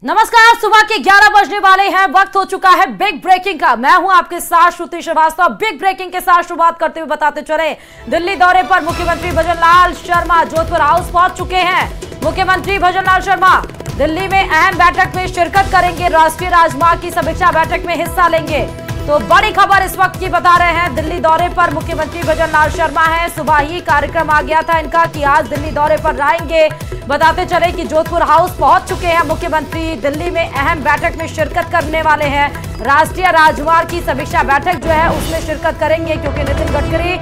नमस्कार, सुबह के 11 बजने वाले हैं। वक्त हो चुका है बिग ब्रेकिंग का। मैं हूं आपके साथ श्रुति श्रीवास्तव। बिग ब्रेकिंग के साथ शुरुआत करते हुए बताते चले, दिल्ली दौरे पर मुख्यमंत्री भजनलाल शर्मा जोधपुर हाउस पहुंच चुके हैं। मुख्यमंत्री भजनलाल शर्मा दिल्ली में अहम बैठक में शिरकत करेंगे। राष्ट्रीय राजमार्ग की समीक्षा बैठक में हिस्सा लेंगे। तो बड़ी खबर इस वक्त की बता रहे हैं, दिल्ली दौरे पर मुख्यमंत्री भजनलाल शर्मा हैं। सुबह ही कार्यक्रम आ गया था इनका कि आज दिल्ली दौरे पर रहेंगे। बताते चले कि जोधपुर हाउस पहुंच चुके हैं मुख्यमंत्री। दिल्ली में अहम बैठक में शिरकत करने वाले हैं। राष्ट्रीय राजमार्ग की समीक्षा बैठक जो है उसमें शिरकत करेंगे, क्योंकि नितिन गडकरी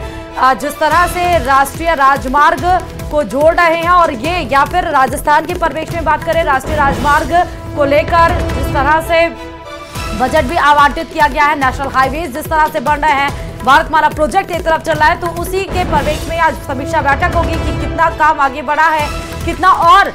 जिस तरह से राष्ट्रीय राजमार्ग को जोड़ रहे हैं, और ये या फिर राजस्थान के परिवेश में बात करें, राष्ट्रीय राजमार्ग को लेकर जिस तरह से बजट भी आवंटित किया गया है, नेशनल हाईवेज जिस तरह से बन रहे हैं, भारतमाला प्रोजेक्ट एक तरफ चल रहा है, तो उसी के परिवेश में आज समीक्षा बैठक होगी कि कितना काम आगे बढ़ा है, कितना और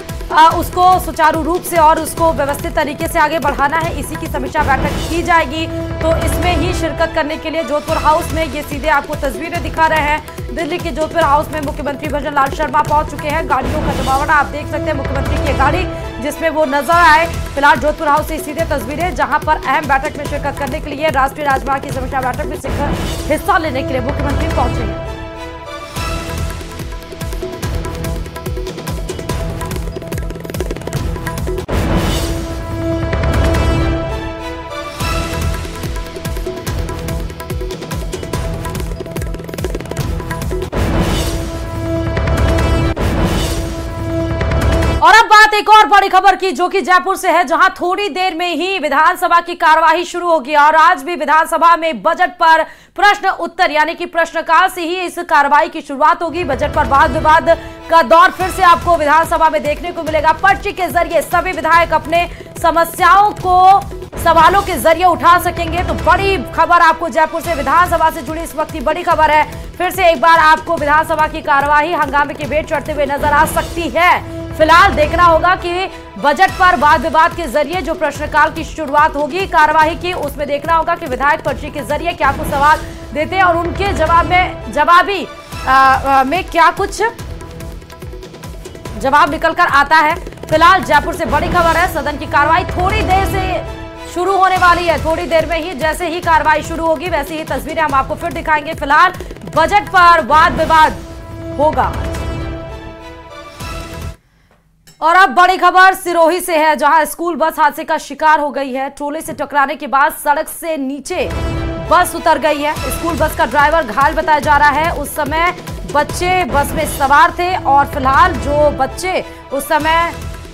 उसको सुचारू रूप से और उसको व्यवस्थित तरीके से आगे बढ़ाना है। इसी की समीक्षा बैठक की जाएगी। तो इसमें ही शिरकत करने के लिए जोधपुर हाउस में, ये सीधे आपको तस्वीरें दिखा रहे हैं, दिल्ली के जोधपुर हाउस में मुख्यमंत्री भजनलाल शर्मा पहुंच चुके हैं। गाड़ियों का जमावड़ा आप देख सकते हैं, मुख्यमंत्री की गाड़ी जिसमें वो नजर आए। फिलहाल जोधपुर हाउस से सीधे तस्वीरें, जहां पर अहम बैठक में शिरकत करने के लिए, राष्ट्रीय राजमार्ग की समीक्षा बैठक में हिस्सा लेने के लिए मुख्यमंत्री पहुंचे। और अब बात एक और बड़ी खबर की, जो कि जयपुर से है, जहां थोड़ी देर में ही विधानसभा की कार्यवाही शुरू होगी। और आज भी विधानसभा में बजट पर प्रश्न उत्तर यानी कि प्रश्नकाल से ही इस कार्रवाई की शुरुआत होगी। बजट पर वाद विवाद का दौर फिर से आपको विधानसभा में देखने को मिलेगा। पर्ची के जरिए सभी विधायक अपने समस्याओं को सवालों के जरिए उठा सकेंगे। तो बड़ी खबर आपको जयपुर से विधानसभा से जुड़ी इस वक्त की बड़ी खबर है। फिर से एक बार आपको विधानसभा की कार्यवाही हंगामे के भेंट चढ़ते हुए नजर आ सकती है। फिलहाल देखना होगा कि बजट पर वाद विवाद के जरिए जो प्रश्नकाल की शुरुआत होगी कार्यवाही की, उसमें देखना होगा कि विधायक पर्ची के जरिए क्या कुछ सवाल देते हैं और उनके में क्या कुछ जवाब निकलकर आता है। फिलहाल जयपुर से बड़ी खबर है, सदन की कार्यवाही थोड़ी देर से शुरू होने वाली है। थोड़ी देर में ही जैसे ही कार्यवाही शुरू होगी वैसे ही तस्वीरें हम आपको फिर दिखाएंगे। फिलहाल बजट पर वाद विवाद होगा। और अब बड़ी खबर सिरोही से है, जहां स्कूल बस हादसे का शिकार हो गई है। ट्रोले से टकराने के बाद सड़क से नीचे बस उतर गई है। स्कूल बस का ड्राइवर घायल बताया जा रहा है। उस समय बच्चे बस में सवार थे और फिलहाल जो बच्चे उस समय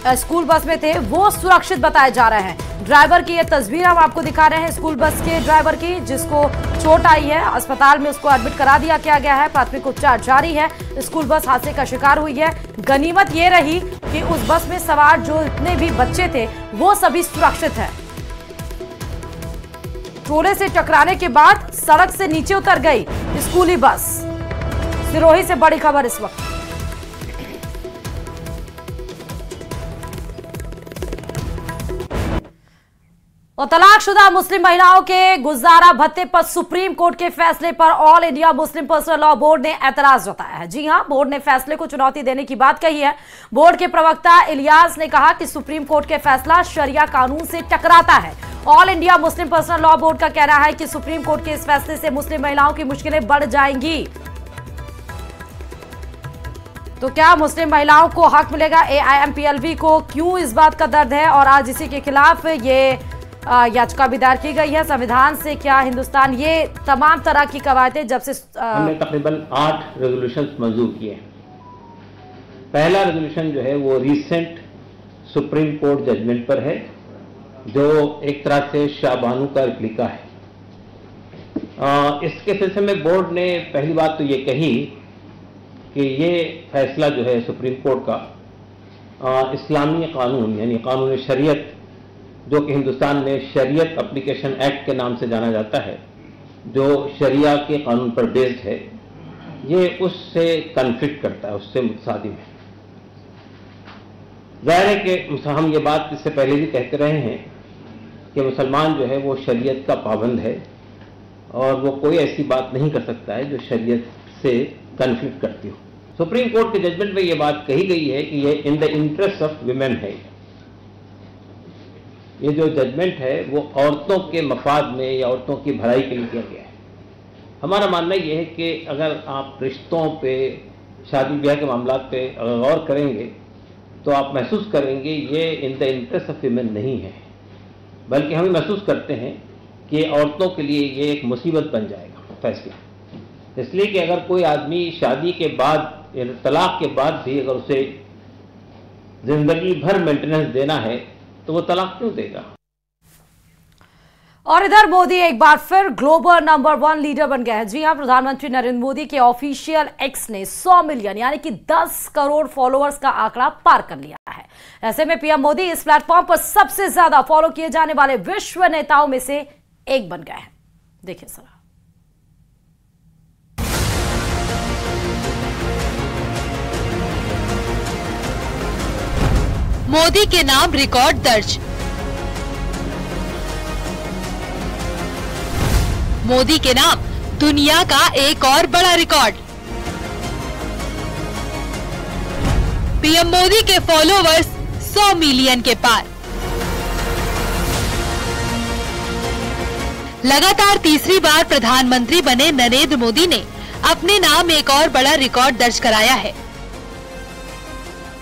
स्कूल बस में थे वो सुरक्षित बताए जा रहे हैं। ड्राइवर की ये तस्वीर हम आपको दिखा रहे हैं, स्कूल बस के ड्राइवर की, जिसको चोट आई है। अस्पताल में उसको एडमिट करा दिया गया है। प्राथमिक उपचार जारी है। स्कूल बस हादसे का शिकार हुई है। गनीमत ये रही कि उस बस में सवार जो इतने भी बच्चे थे वो सभी सुरक्षित हैं। ट्रोले से टकराने के बाद सड़क से नीचे उतर गई स्कूली बस। सिरोही से बड़ी खबर इस वक्त। और तलाकशुदा मुस्लिम महिलाओं के गुजारा भत्ते पर सुप्रीम कोर्ट के फैसले पर all India Muslim personal law board ने ऐतराज जताया है। जी हां, बोर्ड ने फैसले को चुनौती देने की बात कही है। बोर्ड के प्रवक्ता इलियास ने कहा कि सुप्रीम कोर्ट के फैसला शरिया कानून से टकराता है। All India Muslim personal law board का कहना है कि सुप्रीम कोर्ट के इस फैसले से मुस्लिम महिलाओं की मुश्किलें बढ़ जाएंगी। तो क्या मुस्लिम महिलाओं को हक मिलेगा? AIMPLV को क्यों इस बात का दर्द है और आज इसी के खिलाफ ये याचिका भी दायर की गई है। संविधान से क्या हिंदुस्तान, ये तमाम तरह की कवायदें जब से हमने तकरीबन 8 रेजोल्यूशन मंजूर किए। पहला रेजोल्यूशन जो है वो रिसेंट सुप्रीम कोर्ट जजमेंट पर है, जो एक तरह से शाहबानू का रिप्लिका है। इसके सिलसिले में बोर्ड ने पहली बात तो ये कही कि ये फैसला जो है सुप्रीम कोर्ट का इस्लामी कानून यानी कानून शरीयत, जो कि हिंदुस्तान में शरीयत एप्लीकेशन एक्ट के नाम से जाना जाता है, जो शरिया के कानून पर बेस्ड है, ये उससे कन्फ्लिक्ट करता है, उससे मुतसादिम है। जाहिर है कि हम ये बात इससे पहले भी कहते रहे हैं कि मुसलमान जो है वो शरीयत का पाबंद है और वो कोई ऐसी बात नहीं कर सकता है जो शरीयत से कन्फ्लिक्ट करती हो। सुप्रीम कोर्ट के जजमेंट में ये बात कही गई है कि ये in the interest of women है। ये जो जजमेंट है वो औरतों के मफाद में या औरतों की भलाई के लिए किया गया है। हमारा मानना ये है कि अगर आप रिश्तों पे, शादी ब्याह के मामलों पे अगर गौर करेंगे तो आप महसूस करेंगे ये in the interest of women नहीं है, बल्कि हम महसूस करते हैं कि औरतों के लिए ये एक मुसीबत बन जाएगा फैसला। इसलिए कि अगर कोई आदमी शादी के बाद, तलाक के बाद भी अगर उसे जिंदगी भर मेंटेनेंस देना है तो वो तलाक क्यों देगा। और इधर मोदी एक बार फिर ग्लोबल नंबर 1 लीडर बन गए हैं। जी हां, प्रधानमंत्री नरेंद्र मोदी के ऑफिशियल एक्स ने 100 मिलियन यानी कि 10 करोड़ फॉलोअर्स का आंकड़ा पार कर लिया है। ऐसे में पीएम मोदी इस प्लेटफॉर्म पर सबसे ज्यादा फॉलो किए जाने वाले विश्व नेताओं में से एक बन गए हैं। देखिए सर। मोदी के नाम रिकॉर्ड दर्ज। मोदी के नाम दुनिया का एक और बड़ा रिकॉर्ड। पीएम मोदी के फॉलोवर्स 100 मिलियन के पार। लगातार तीसरी बार प्रधानमंत्री बने नरेंद्र मोदी ने अपने नाम एक और बड़ा रिकॉर्ड दर्ज कराया है।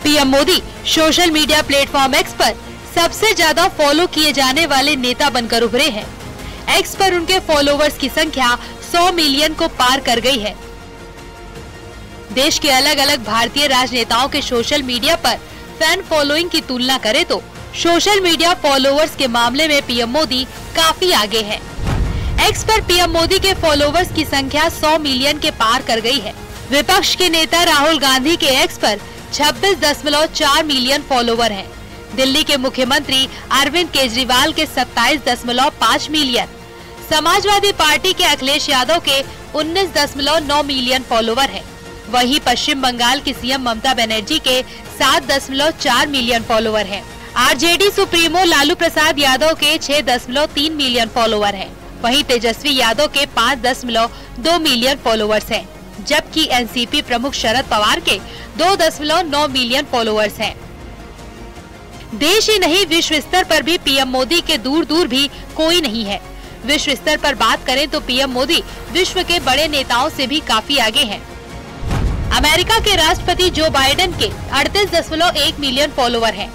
PM Modi social media platform x पर सबसे ज्यादा फॉलो किए जाने वाले नेता बनकर उभरे हैं। एक्स पर उनके फॉलोवर्स की संख्या 100 मिलियन को पार कर गई है। देश के अलग अलग भारतीय राजनेताओं के सोशल मीडिया पर फैन फॉलोइंग की तुलना करें तो सोशल मीडिया फॉलोवर्स के मामले में पीएम मोदी काफी आगे हैं। एक्स पर पीएम मोदी के फॉलोवर्स की संख्या 100 मिलियन के पार कर गई है। विपक्ष के नेता राहुल गांधी के एक्स पर 26.4 मिलियन फॉलोवर हैं। दिल्ली के मुख्यमंत्री अरविंद केजरीवाल के 27.5 मिलियन, समाजवादी पार्टी के अखिलेश यादव के 19.9 मिलियन फॉलोवर हैं। वहीं पश्चिम बंगाल की सीएम ममता बनर्जी के 7.4 मिलियन फॉलोवर हैं। आरजेडी सुप्रीमो लालू प्रसाद यादव के 6.3 मिलियन फॉलोवर हैं। वहीं तेजस्वी यादव के 5.2 मिलियन फॉलोवर्स हैं, जबकि एनसीपी प्रमुख शरद पवार के 2.9 मिलियन फॉलोअर्स हैं। देश ही नहीं, विश्व स्तर पर भी पीएम मोदी के दूर दूर भी कोई नहीं है। विश्व स्तर पर बात करें तो पीएम मोदी विश्व के बड़े नेताओं से भी काफी आगे हैं। अमेरिका के राष्ट्रपति जो बाइडेन के 38.1 मिलियन फॉलोवर हैं।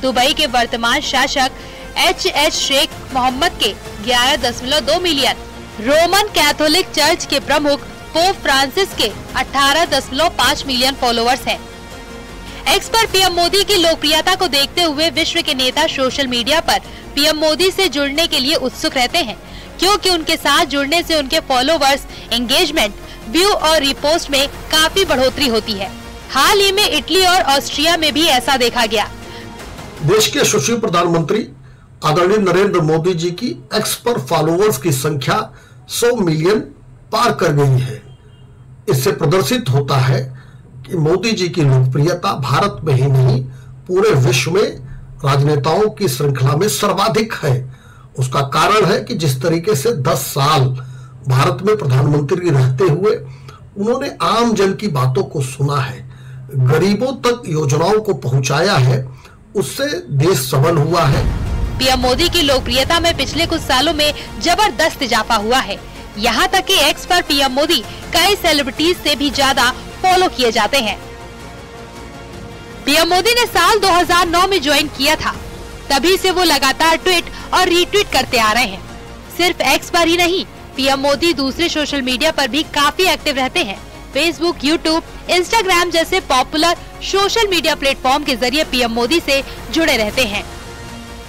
दुबई के वर्तमान शासक एच शेख मोहम्मद के 11.2 मिलियन, रोमन कैथोलिक चर्च के प्रमुख पोप फ्रांसिस के 18.5 मिलियन फॉलोअर्स हैं। एक्स पर पीएम मोदी की लोकप्रियता को देखते हुए विश्व के नेता सोशल मीडिया पर पीएम मोदी से जुड़ने के लिए उत्सुक रहते हैं, क्योंकि उनके साथ जुड़ने से उनके फॉलोवर्स, एंगेजमेंट, व्यू और रिपोस्ट में काफी बढ़ोतरी होती है। हाल ही में इटली और ऑस्ट्रिया में भी ऐसा देखा गया। देश के यशस्वी प्रधानमंत्री आदरणीय नरेंद्र मोदी जी की एक्स पर फॉलोवर्स की संख्या 100 मिलियन पार कर गई है। इससे प्रदर्शित होता है कि मोदी जी की लोकप्रियता भारत में ही नहीं पूरे विश्व में राजनेताओं की श्रृंखला में सर्वाधिक है। उसका कारण है कि जिस तरीके से 10 साल भारत में प्रधानमंत्री रहते हुए उन्होंने आम जन की बातों को सुना है, गरीबों तक योजनाओं को पहुंचाया है, उससे देश सबल हुआ है। पीएम मोदी की लोकप्रियता में पिछले कुछ सालों में जबरदस्त इजाफा हुआ है। यहाँ तक कि एक्स पर पीएम मोदी कई सेलिब्रिटीज से भी ज्यादा फॉलो किए जाते हैं। पीएम मोदी ने साल 2009 में ज्वाइन किया था, तभी से वो लगातार ट्वीट और रीट्वीट करते आ रहे हैं। सिर्फ एक्स पर ही नहीं, पीएम मोदी दूसरे सोशल मीडिया पर भी काफी एक्टिव रहते हैं। फेसबुक, यूट्यूब, इंस्टाग्राम जैसे पॉपुलर सोशल मीडिया प्लेटफॉर्म के जरिए पीएम मोदी से जुड़े रहते हैं।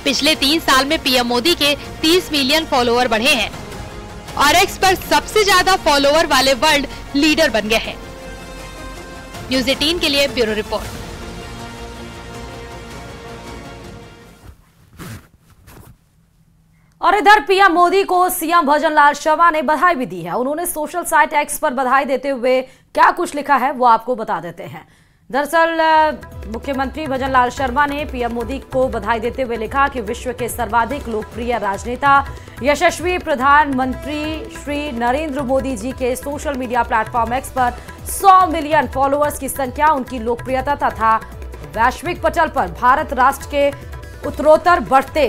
पिछले 3 साल में पीएम मोदी के 30 मिलियन फॉलोअर बढ़े हैं और एक्स पर सबसे ज्यादा फॉलोअर वाले वर्ल्ड लीडर बन गए हैं। न्यूज़ 18 के लिए ब्यूरो रिपोर्ट। और इधर पीएम मोदी को सीएम भजनलाल शर्मा ने बधाई भी दी है। उन्होंने सोशल साइट एक्स पर बधाई देते हुए क्या कुछ लिखा है वो आपको बता देते हैं। दरअसल मुख्यमंत्री भजनलाल शर्मा ने पीएम मोदी को बधाई देते हुए लिखा कि विश्व के सर्वाधिक लोकप्रिय राजनेता यशस्वी प्रधानमंत्री श्री नरेंद्र मोदी जी के सोशल मीडिया प्लेटफॉर्म एक्स पर 100 मिलियन फॉलोअर्स की संख्या, उनकी लोकप्रियता तथा वैश्विक पटल पर भारत राष्ट्र के उत्तरोत्तर बढ़ते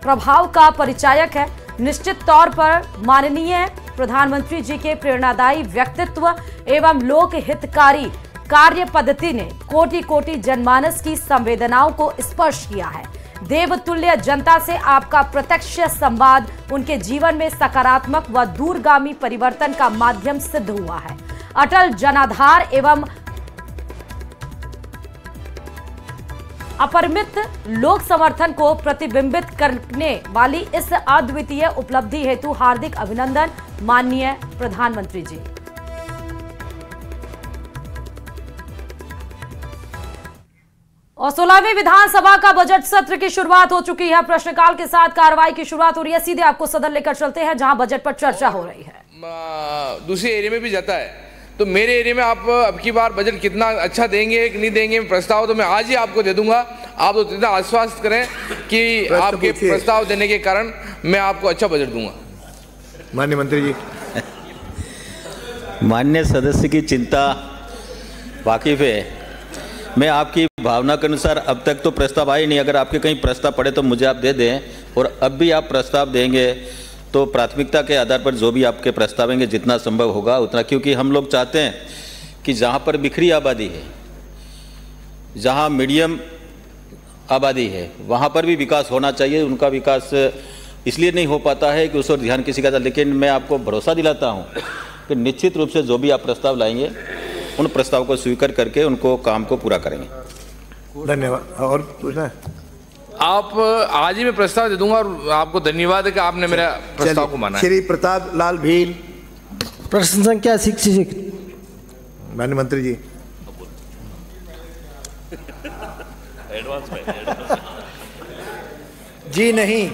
प्रभाव का परिचायक है। निश्चित तौर पर माननीय प्रधानमंत्री जी के प्रेरणादायी व्यक्तित्व एवं लोक हितकारी कार्य पद्धति ने कोटि कोटि जनमानस की संवेदनाओं को स्पर्श किया है। देवतुल्य जनता से आपका प्रत्यक्ष संवाद उनके जीवन में सकारात्मक व दूरगामी परिवर्तन का माध्यम सिद्ध हुआ है। अटल जनाधार एवं अपरिमित लोक समर्थन को प्रतिबिंबित करने वाली इस अद्वितीय उपलब्धि हेतु हार्दिक अभिनंदन माननीय प्रधानमंत्री जी। और 16वीं विधानसभा का बजट सत्र की शुरुआत हो चुकी है। प्रश्नकाल के साथ कार्रवाई की शुरुआत हो रही है। सीधे आपको सदन लेकर चलते हैं जहां बजट पर चर्चा हो रही है। दूसरे एरिया में भी जाता है, तो मेरे एरिया में आप अब की बार बजट कितना अच्छा देंगे कि नहीं देंगे प्रस्ताव तो मैं आज ही आपको दे दूंगा। आप तो इतना आश्वस्त करें कि आपके प्रस्ताव देने के कारण मैं आपको अच्छा बजट दूंगा। माननीय मंत्री जी। माननीय सदस्य की चिंता वाकिफ है। मैं आपकी भावना के अनुसार अब तक तो प्रस्ताव आए नहीं, अगर आपके कहीं प्रस्ताव पड़े तो मुझे आप दे दें, और अब भी आप प्रस्ताव देंगे तो प्राथमिकता के आधार पर जो भी आपके प्रस्ताव होंगे जितना संभव होगा उतना, क्योंकि हम लोग चाहते हैं कि जहाँ पर बिखरी आबादी है, जहाँ मीडियम आबादी है, वहाँ पर भी विकास होना चाहिए। उनका विकास इसलिए नहीं हो पाता है कि उस पर ध्यान किसी का था, लेकिन मैं आपको भरोसा दिलाता हूँ कि निश्चित रूप से जो भी आप प्रस्ताव लाएंगे उन प्रस्ताव को स्वीकार करके उनको काम को पूरा करेंगे। धन्यवाद। और पूछना है? आप आज ही मैं प्रस्ताव दे दूंगा और आपको धन्यवाद है कि आपने मेरा प्रस्ताव को माना। श्री प्रताप लाल भील। प्रश्न संख्या 66। माननीय मंत्री जी। जी नहीं।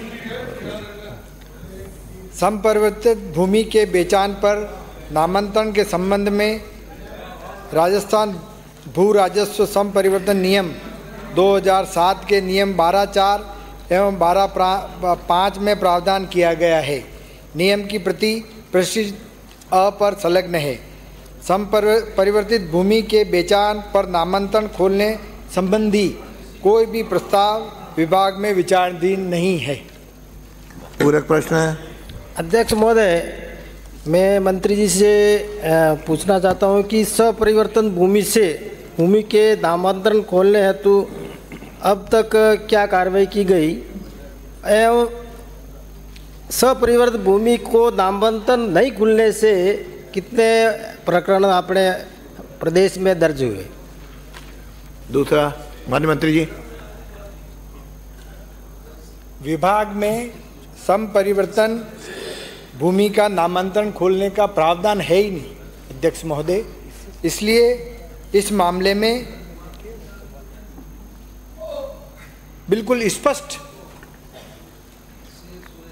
संपरिवर्तित भूमि के बेचान पर नामांतरण के संबंध में राजस्थान भू राजस्व संपरिवर्तन नियम 2007 के नियम 12(4) एवं 12(5) में प्रावधान किया गया है। नियम की प्रति परिशिष्ट अ पर संलग्न है। संपरिवर्तित भूमि के बेचान पर नामांतरण खोलने संबंधी कोई भी प्रस्ताव विभाग में विचाराधीन नहीं है। पूरक प्रश्न है। अध्यक्ष महोदय, मैं मंत्री जी से पूछना चाहता हूं कि सपरिवर्तन भूमि के नामांतरण खोलने हेतु अब तक क्या कार्रवाई की गई एवं सपरिवर्तित भूमि को नामांतरण नहीं खुलने से कितने प्रकरण अपने प्रदेश में दर्ज हुए? दूसरा, माननीय मंत्री जी। विभाग में संपरिवर्तन भूमि का नामांतरण खोलने का प्रावधान है ही नहीं अध्यक्ष महोदय, इसलिए इस मामले में बिल्कुल स्पष्ट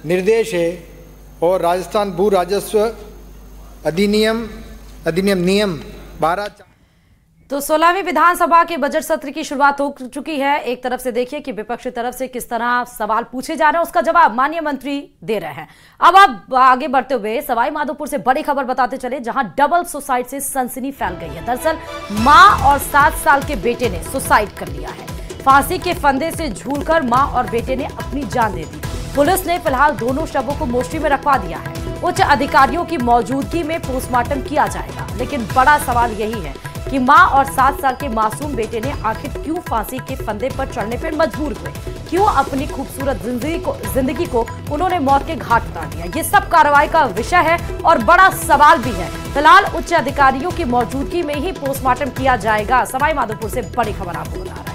निर्देश है और राजस्थान भू राजस्व अधिनियम नियम 12(4). तो 16वीं विधानसभा के बजट सत्र की शुरुआत हो चुकी है। एक तरफ से देखिए कि विपक्ष की तरफ से किस तरह सवाल पूछे जा रहे हैं, उसका जवाब माननीय मंत्री दे रहे हैं। अब आगे बढ़ते हुए सवाई माधोपुर से बड़ी खबर बताते चले, जहां डबल सुसाइड से सनसनी फैल गई है। दरअसल मां और 7 साल के बेटे ने सुसाइड कर लिया है। फांसी के फंदे से झूलकर मां और बेटे ने अपनी जान दे दी। पुलिस ने फिलहाल दोनों शवों को मोर्चरी में रखवा दिया है। उच्च अधिकारियों की मौजूदगी में पोस्टमार्टम किया जाएगा, लेकिन बड़ा सवाल यही है कि मां और 7 साल के मासूम बेटे ने आखिर क्यों फांसी के फंदे पर चढ़ने पर मजबूर हुए, क्यों अपनी खूबसूरत जिंदगी को उन्होंने मौत के घाट उतार दिया। ये सब कार्रवाई का विषय है और बड़ा सवाल भी है। फिलहाल उच्च अधिकारियों की मौजूदगी में ही पोस्टमार्टम किया जाएगा। सवाई माधोपुर से बड़ी खबर आपको बता रहा है।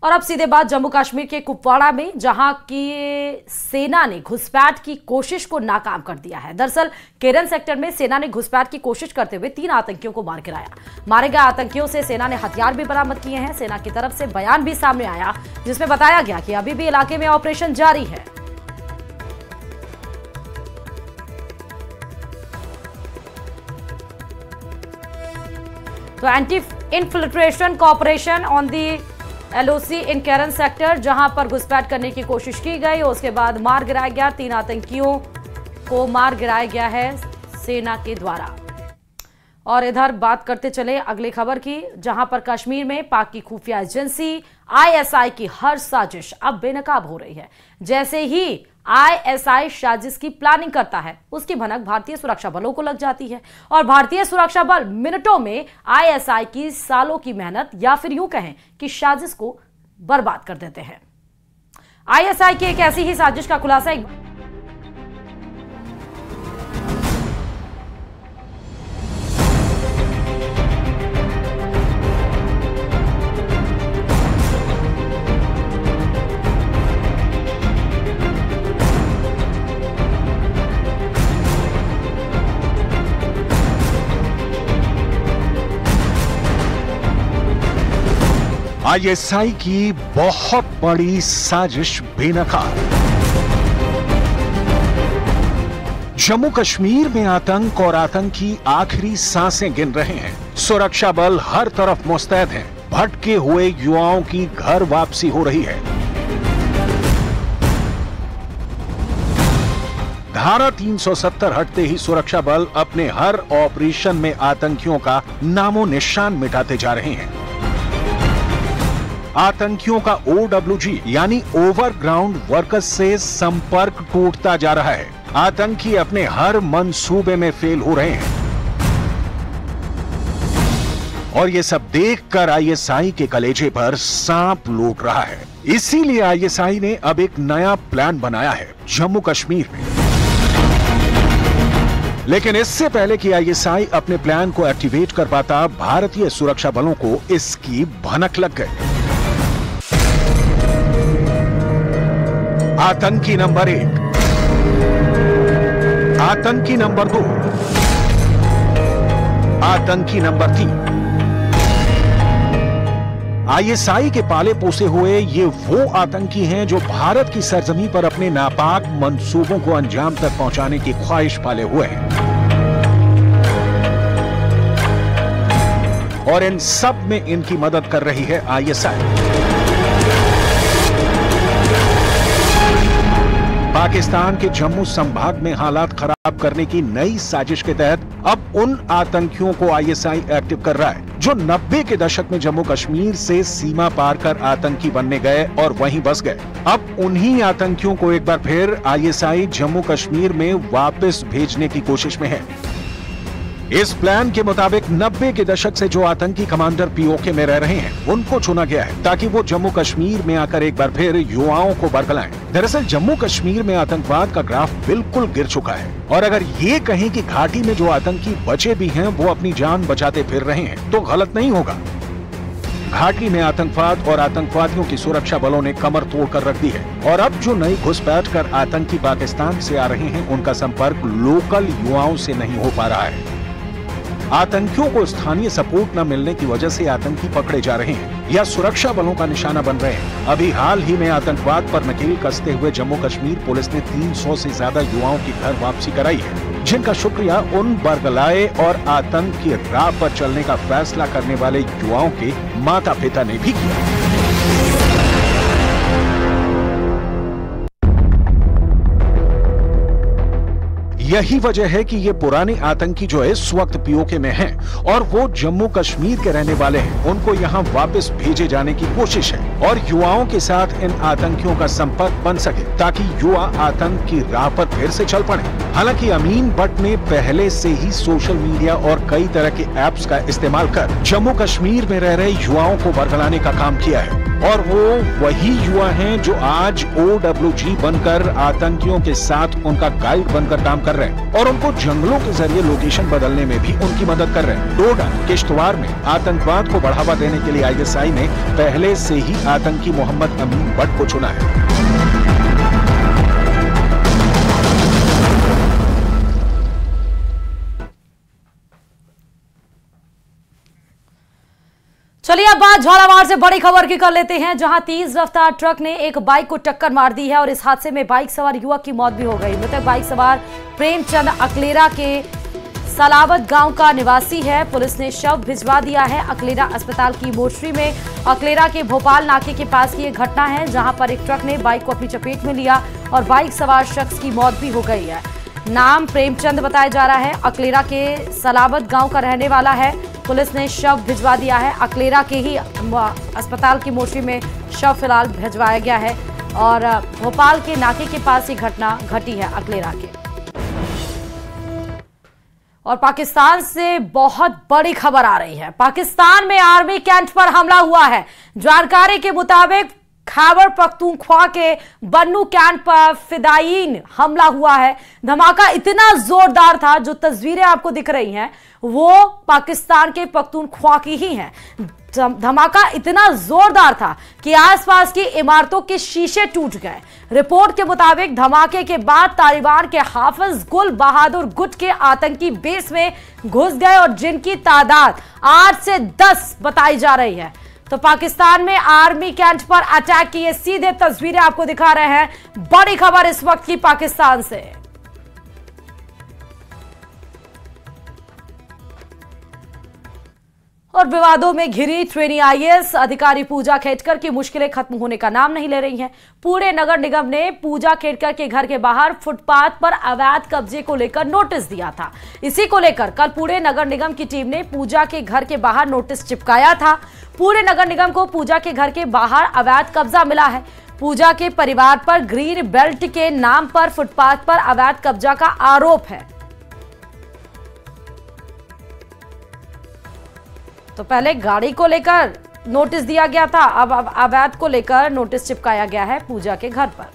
और अब सीधे बात जम्मू कश्मीर के कुपवाड़ा में, जहां की सेना ने घुसपैठ की कोशिश को नाकाम कर दिया है। दरअसल केरन सेक्टर में सेना ने घुसपैठ की कोशिश करते हुए 3 आतंकियों को मार गिराया। मारे गए आतंकियों से सेना ने हथियार भी बरामद किए हैं। सेना की तरफ से बयान भी सामने आया, जिसमें बताया गया कि अभी भी इलाके में ऑपरेशन जारी है। तो anti infiltration cooperation on the LOC in Keran sector, जहां पर घुसपैठ करने की कोशिश की गई, उसके बाद मार गिराया गया। 3 आतंकियों को मार गिराया गया है सेना के द्वारा। और इधर बात करते चले अगली खबर की, जहां पर कश्मीर में पाक की खुफिया एजेंसी आईएसआई की हर साजिश अब बेनकाब हो रही है। जैसे ही आईएसआई साजिश की प्लानिंग करता है, उसकी भनक भारतीय सुरक्षा बलों को लग जाती है और भारतीय सुरक्षा बल मिनटों में आईएसआई की सालों की मेहनत या फिर यूं कहें कि साजिश को बर्बाद कर देते हैं। आईएसआई की एक ऐसी ही साजिश का खुलासा आईएसआई की बहुत बड़ी साजिश बेनकाब। जम्मू कश्मीर में आतंक और आतंकी आखिरी सांसें गिन रहे हैं। सुरक्षा बल हर तरफ मुस्तैद हैं। भटके हुए युवाओं की घर वापसी हो रही है। धारा 370 हटते ही सुरक्षा बल अपने हर ऑपरेशन में आतंकियों का नामो निशान मिटाते जा रहे हैं। आतंकियों का OWG यानी ओवरग्राउंड वर्कर्स से संपर्क टूटता जा रहा है। आतंकी अपने हर मंसूबे में फेल हो रहे हैं और ये सब देखकर आईएसआई के कलेजे पर सांप लौट रहा है। इसीलिए आईएसआई ने अब एक नया प्लान बनाया है जम्मू कश्मीर में। लेकिन इससे पहले कि आईएसआई अपने प्लान को एक्टिवेट कर पाता, भारतीय सुरक्षा बलों को इसकी भनक लग गई। आतंकी नंबर 1, आतंकी नंबर 2, आतंकी नंबर 3। आईएसआई के पाले पोसे हुए ये वो आतंकी हैं जो भारत की सरजमी पर अपने नापाक मंसूबों को अंजाम तक पहुंचाने की ख्वाहिश पाले हुए हैं। और इन सब में इनकी मदद कर रही है आईएसआई। पाकिस्तान के जम्मू संभाग में हालात खराब करने की नई साजिश के तहत अब उन आतंकियों को आईएसआई एक्टिव कर रहा है जो 90 के दशक में जम्मू कश्मीर से सीमा पार कर आतंकी बनने गए और वहीं बस गए। अब उन्हीं आतंकियों को एक बार फिर आईएसआई जम्मू कश्मीर में वापस भेजने की कोशिश में है। इस प्लान के मुताबिक 90 के दशक से जो आतंकी कमांडर पीओके में रह रहे हैं, उनको चुना गया है ताकि वो जम्मू कश्मीर में आकर एक बार फिर युवाओं को बरगलाएं। दरअसल जम्मू कश्मीर में आतंकवाद का ग्राफ बिल्कुल गिर चुका है और अगर ये कहें कि घाटी में जो आतंकी बचे भी हैं वो अपनी जान बचाते फिर रहे हैं तो गलत नहीं होगा। घाटी में आतंकवाद और आतंकवादियों की सुरक्षा बलों ने कमर तोड़ कर रख दी है और अब जो नई घुसपैठ कर आतंकी पाकिस्तान से आ रहे हैं, उनका संपर्क लोकल युवाओं से नहीं हो पा रहा है। आतंकियों को स्थानीय सपोर्ट न मिलने की वजह से आतंकी पकड़े जा रहे हैं या सुरक्षा बलों का निशाना बन रहे हैं। अभी हाल ही में आतंकवाद पर नकेल कसते हुए जम्मू कश्मीर पुलिस ने 300 से ज्यादा युवाओं की घर वापसी कराई है, जिनका शुक्रिया उन बरगलाए और आतंक की राह पर चलने का फैसला करने वाले युवाओं के माता पिता ने भी किया। यही वजह है कि ये पुराने आतंकी जो इस वक्त पीओके में हैं और वो जम्मू कश्मीर के रहने वाले हैं, उनको यहाँ वापस भेजे जाने की कोशिश है और युवाओं के साथ इन आतंकियों का संपर्क बन सके ताकि युवा आतंक की राह पर फिर से चल पड़े। हालांकि अमीन भट्ट ने पहले से ही सोशल मीडिया और कई तरह के ऐप्स का इस्तेमाल कर जम्मू कश्मीर में रह रहे युवाओं को बरगलाने का काम किया है और वो वही युवा हैं जो आज OWG बनकर आतंकियों के साथ उनका गाइड बनकर काम कर रहे हैं और उनको जंगलों के जरिए लोकेशन बदलने में भी उनकी मदद कर रहे हैं। डोडा, किश्तवाड़ में आतंकवाद को बढ़ावा देने के लिए आईएसआई ने पहले से ही आतंकी मोहम्मद अमीन भट्ट को चुना है। चलिए अब बात झालावाड़ से बड़ी खबर की कर लेते हैं, जहां तेज रफ्तार ट्रक ने एक बाइक को टक्कर मार दी है और इस हादसे में बाइक सवार युवक की मौत भी हो गई। मृतक बाइक सवार प्रेमचंद अकलेरा के सलावत गांव का निवासी है। पुलिस ने शव भिजवा दिया है अकलेरा अस्पताल की मोर्चरी में। अकलेरा के भोपाल नाके के पास की एक घटना है, जहां पर एक ट्रक ने बाइक को अपनी चपेट में लिया और बाइक सवार शख्स की मौत भी हो गई है। नाम प्रेमचंद बताया जा रहा है। अकलेरा के सलाबत गांव का रहने वाला है। पुलिस ने शव भिजवा दिया है। अकलेरा के ही अस्पताल की मोर्चरी में शव फिलहाल भिजवाया गया है और भोपाल के नाके के पास ये घटना घटी है अकलेरा के। और पाकिस्तान से बहुत बड़ी खबर आ रही है। पाकिस्तान में आर्मी कैंप पर हमला हुआ है। जानकारी के मुताबिक खैबर पख्तूनख्वा के बन्नू कैंप पर फिदायीन हमला हुआ है। धमाका इतना जोरदार था, जो तस्वीरें आपको दिख रही हैं वो पाकिस्तान के पख्तूनख्वा की ही हैं। धमाका इतना जोरदार था कि आसपास की इमारतों के शीशे टूट गए। रिपोर्ट के मुताबिक धमाके के बाद तालिबान के हाफिज गुल बहादुर गुट के आतंकी बेस में घुस गए और जिनकी तादाद 8 से 10 बताई जा रही है। तो पाकिस्तान में आर्मी कैंप पर अटैक की ये सीधे तस्वीरें आपको दिखा रहे हैं। बड़ी खबर इस वक्त की पाकिस्तान से। और विवादों में घिरी ट्रेनी आईएएस अधिकारी पूजा खेडकर की मुश्किलें खत्म होने का नाम नहीं ले रही हैं। पुणे नगर निगम ने पूजा खेडकर के घर के बाहर फुटपाथ पर अवैध कब्जे को लेकर नोटिस दिया था। इसी को लेकर कल पुणे नगर निगम की टीम ने पूजा के घर के बाहर नोटिस चिपकाया था। पुणे नगर निगम को पूजा के घर के बाहर अवैध कब्जा मिला है। पूजा के परिवार पर ग्रीन बेल्ट के नाम पर फुटपाथ पर अवैध कब्जा का आरोप है। तो पहले गाड़ी को लेकर नोटिस दिया गया था, अब अवैध को लेकर नोटिस चिपकाया गया है पूजा के घर पर।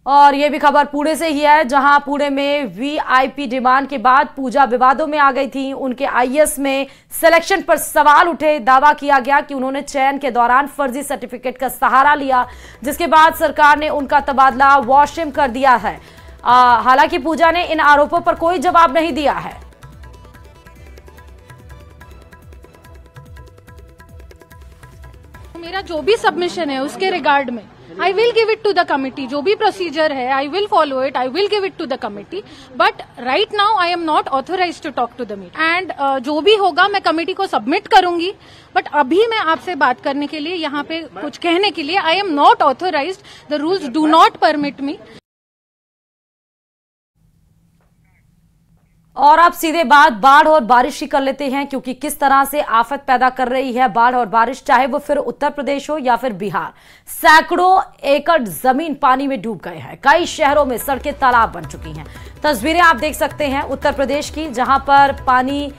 और यह भी खबर पुणे से ही है, जहां पुणे में वीआईपी डिमांड के बाद पूजा विवादों में आ गई थी। उनके आईएएस में सिलेक्शन पर सवाल उठे। दावा किया गया कि उन्होंने चयन के दौरान फर्जी सर्टिफिकेट का सहारा लिया, जिसके बाद सरकार ने उनका तबादला वॉशिम कर दिया है। हालांकि पूजा ने इन आरोपों पर कोई जवाब नहीं दिया है। मेरा जो भी सबमिशन है उसके रिगार्ड में I will give it to the committee. जो भी प्रोसीजर है I will follow it, I will give it to the committee. But right now I am not authorized to talk to the meeting and जो भी होगा मैं committee को submit करूंगी। But अभी मैं आपसे बात करने के लिए, यहाँ पे कुछ कहने के लिए I am not authorized. The rules do not permit me. और अब सीधे बात बाढ़ और बारिश की कर लेते हैं, क्योंकि किस तरह से आफत पैदा कर रही है बाढ़ और बारिश, चाहे वो फिर उत्तर प्रदेश हो या फिर बिहार। सैकड़ों एकड़ जमीन पानी में डूब गए हैं। कई शहरों में सड़कें तालाब बन चुकी हैं। तस्वीरें आप देख सकते हैं उत्तर प्रदेश की, जहां पर पानी,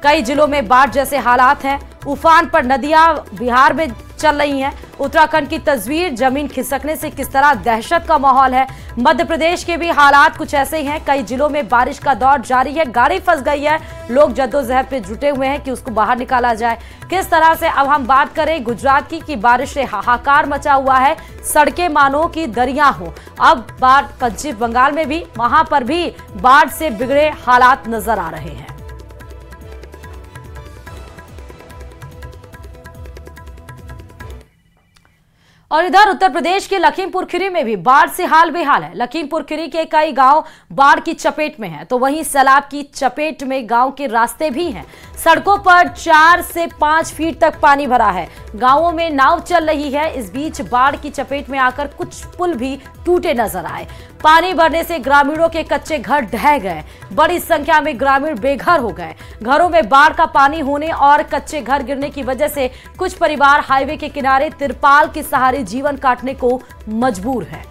कई जिलों में बाढ़ जैसे हालात हैं। उफान पर नदियां बिहार में चल रही हैं। उत्तराखंड की तस्वीर, जमीन खिसकने से किस तरह दहशत का माहौल है। मध्य प्रदेश के भी हालात कुछ ऐसे ही हैं। कई जिलों में बारिश का दौर जारी है। गाड़ी फंस गई है, लोग जद्दोजहद पे जुटे हुए हैं कि उसको बाहर निकाला जाए। किस तरह से, अब हम बात करें गुजरात की, कि बारिश से हाहाकार मचा हुआ है। सड़कें मानो की दरिया हो। अब बाढ़ पश्चिम बंगाल में भी, वहां पर भी बाढ़ से बिगड़े हालात नजर आ रहे हैं। और इधर उत्तर प्रदेश के लखीमपुर खीरी में भी बाढ़ से हाल बेहाल है। लखीमपुर खीरी के कई गांव बाढ़ की चपेट में हैं, तो वहीं सैलाब की चपेट में गांव के रास्ते भी हैं। सड़कों पर 4 से 5 फीट तक पानी भरा है। गांवों में नाव चल रही है। इस बीच बाढ़ की चपेट में आकर कुछ पुल भी टूटे नजर आए। पानी भरने से ग्रामीणों के कच्चे घर ढह गए। बड़ी संख्या में ग्रामीण बेघर हो गए। घरों में बाढ़ का पानी होने और कच्चे घर गिरने की वजह से कुछ परिवार हाईवे के किनारे तिरपाल के सहारे जीवन काटने को मजबूर है।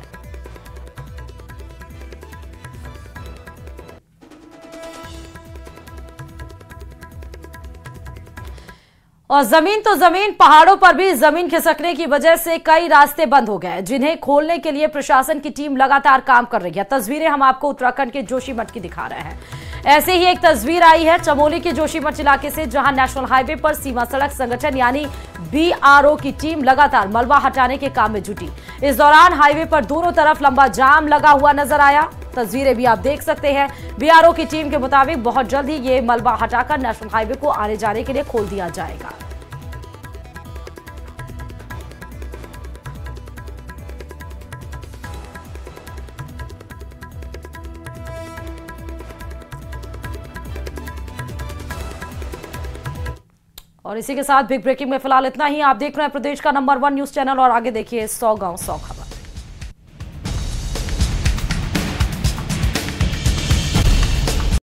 और जमीन तो जमीन, पहाड़ों पर भी जमीन खिसकने की वजह से कई रास्ते बंद हो गए, जिन्हें खोलने के लिए प्रशासन की टीम लगातार काम कर रही है। तस्वीरें हम आपको उत्तराखंड के जोशीमठ की दिखा रहे हैं। ऐसे ही एक तस्वीर आई है चमोली के जोशीमठ इलाके से, जहां नेशनल हाईवे पर सीमा सड़क संगठन यानी बीआरओ की टीम लगातार मलबा हटाने के काम में जुटी। इस दौरान हाईवे पर दोनों तरफ लंबा जाम लगा हुआ नजर आया। तस्वीरें भी आप देख सकते हैं। बीआरओ की टीम के मुताबिक बहुत जल्द ही ये मलबा हटाकर नेशनल हाईवे को आने जाने के लिए खोल दिया जाएगा। और इसी के साथ बिग ब्रेकिंग में फिलहाल इतना ही। आप देख रहे हैं प्रदेश का नंबर 1 न्यूज चैनल, और आगे देखिए 100 गांव 100 खबर।